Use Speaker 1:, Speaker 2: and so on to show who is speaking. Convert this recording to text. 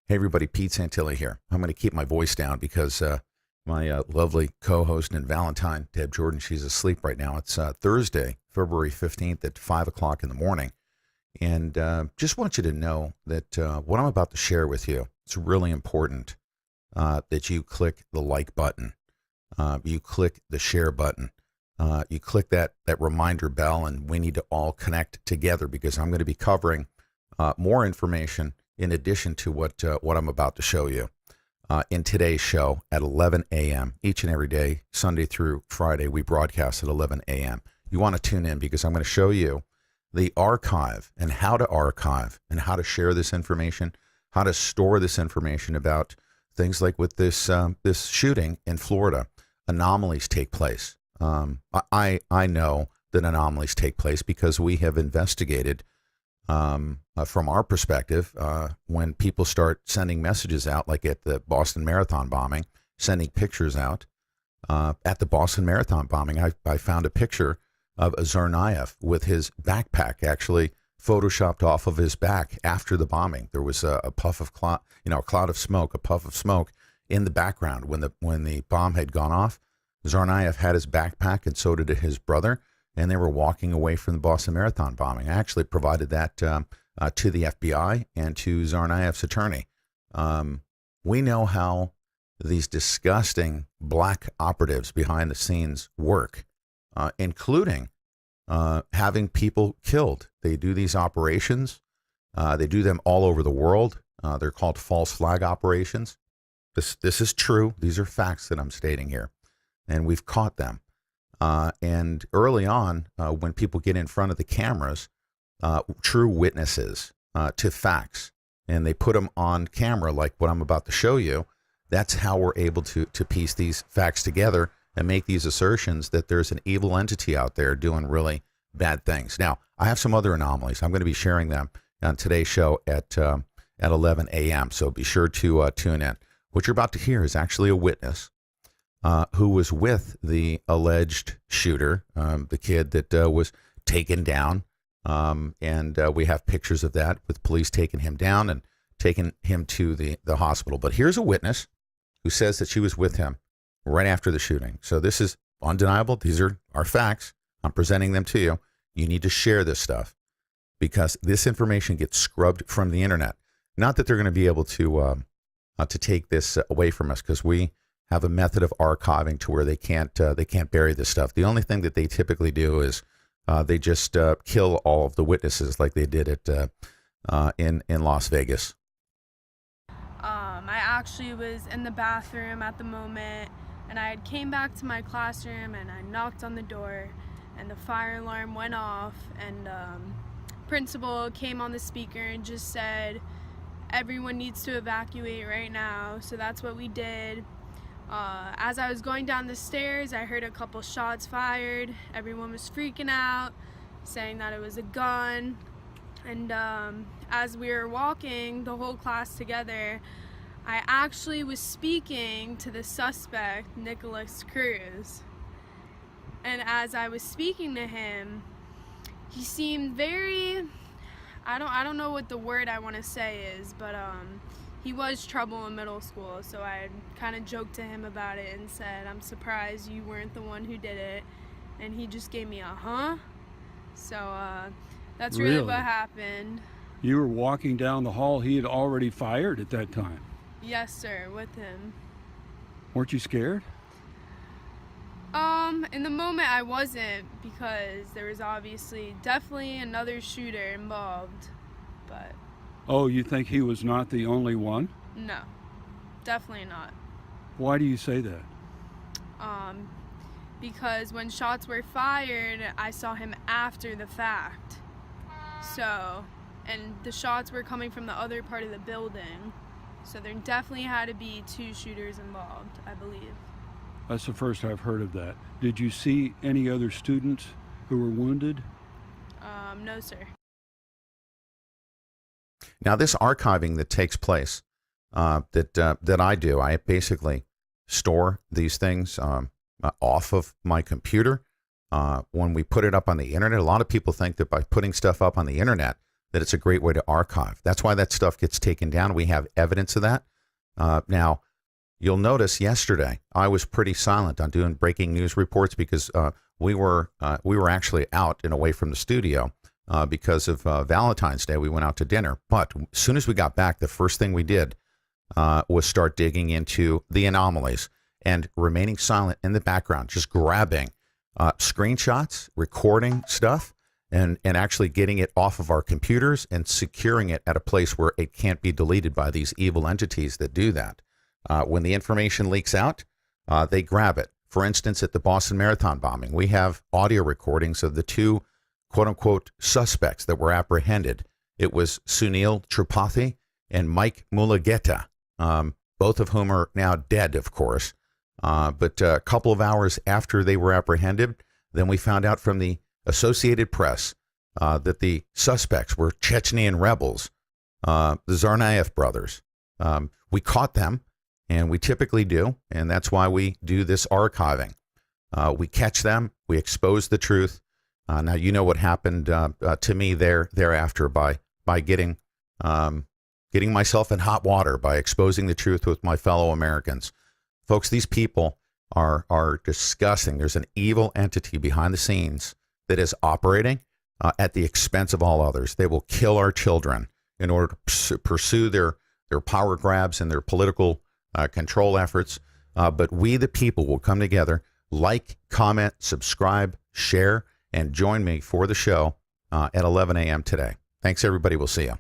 Speaker 1: Hey everybody, Pete Santilli here. I'm going to keep my voice down because my lovely co-host and Valentine, Deb Jordan, she's asleep right now. It's Thursday, February 15th at 5 o'clock in the morning. And just want you to know that what I'm about to share with you, it's really important that you click the like button. You click the share button. You click that reminder bell, and we need to all connect together because I'm going to be covering more information in addition to what I'm about to show you in today's show at 11 a.m. each and every day, Sunday through Friday. We broadcast at 11 a.m. You want to tune in because I'm going to show you the archive and how to share this information, how to store this information about things like with this this shooting in Florida. Anomalies take place. I know that anomalies take place because we have investigated from our perspective, when people start sending messages out, like at the Boston Marathon bombing, sending pictures out. At the Boston Marathon bombing, I found a picture of a Tsarnaev with his backpack actually photoshopped off of his back after the bombing. There was a puff of cloud, a cloud of smoke, a puff of smoke in the background when the bomb had gone off. Tsarnaev had his backpack, and so did his brother, and they were walking away from the Boston Marathon bombing. I actually provided that to the FBI and to Tsarnaev's attorney. We know how these disgusting black operatives behind the scenes work, including having people killed. They do these operations. They do them all over the world. They're called false flag operations. This is true. These are facts that I'm stating here, and we've caught them. And early on, when people get in front of the cameras, true witnesses to facts, and they put them on camera like what I'm about to show you, that's how we're able to piece these facts together and make these assertions that there's an evil entity out there doing really bad things. Now, I have some other anomalies. I'm going to be sharing them on today's show at 11 a.m., so be sure to tune in. What you're about to hear is actually a witness who was with the alleged shooter, the kid that was taken down. And we have pictures of that with police taking him down and taking him to the hospital. But here's a witness who says that she was with him right after the shooting. So this is undeniable. These are our facts. I'm presenting them to you. You need to share this stuff because this information gets scrubbed from the internet. Not that they're going to be able to take this away from us, because we have a method of archiving to where they can't bury this stuff. The only thing that they typically do is they just kill all of the witnesses, like they did it in Las Vegas.
Speaker 2: I actually was in the bathroom at the moment, and I had came back to my classroom, and I knocked on the door, and the fire alarm went off, and principal came on the speaker and just said, everyone needs to evacuate right now. So that's what we did. As I was going down the stairs, I heard a couple shots fired. Everyone was freaking out, saying that it was a gun. And as we were walking, the whole class together, I actually was speaking to the suspect, Nicholas Cruz. And as I was speaking to him, he seemed very, I don't know what the word I want to say is, but he was trouble in middle school, so I kind of joked to him about it and said, I'm surprised you weren't the one who did it. And he just gave me a huh. So that's really what happened.
Speaker 3: You were walking down the hall. He had already fired at that time.
Speaker 2: Yes, sir, with him.
Speaker 3: Weren't you scared?
Speaker 2: In the moment I wasn't, because there was obviously definitely another shooter involved, but...
Speaker 3: Oh, you think he was not the only one?
Speaker 2: No, definitely not.
Speaker 3: Why do you say that?
Speaker 2: Because when shots were fired, I saw him after the fact. So, and the shots were coming from the other part of the building. So there definitely had to be two shooters involved, I believe.
Speaker 3: That's the first I've heard of that. Did you see any other students who were wounded?
Speaker 2: No, sir.
Speaker 1: Now, this archiving that takes place, that I do, I basically store these things off of my computer. When we put it up on the internet, a lot of people think that by putting stuff up on the internet, that it's a great way to archive. That's why that stuff gets taken down. We have evidence of that. Now, you'll notice yesterday I was pretty silent on doing breaking news reports because we were actually out and away from the studio because of Valentine's Day. We went out to dinner. But as soon as we got back, the first thing we did was start digging into the anomalies and remaining silent in the background, just grabbing screenshots, recording stuff, and actually getting it off of our computers and securing it at a place where it can't be deleted by these evil entities that do that. When the information leaks out, they grab it. For instance, at the Boston Marathon bombing, we have audio recordings of the two quote-unquote suspects that were apprehended. It was Sunil Tripathi and Mike Mulugeta, both of whom are now dead, of course. But a couple of hours after they were apprehended, then we found out from the Associated Press that the suspects were Chechnyan rebels, the Tsarnaev brothers. We caught them, and we typically do, and that's why we do this archiving. We catch them, we expose the truth. Now you know what happened to me thereafter by getting myself in hot water, by exposing the truth with my fellow Americans. Folks, these people are disgusting. There's an evil entity behind the scenes that is operating at the expense of all others. They will kill our children in order to pursue their power grabs and their political control efforts. But we, the people, will come together, like, comment, subscribe, share, and join me for the show at 11 a.m. today. Thanks, everybody. We'll see you.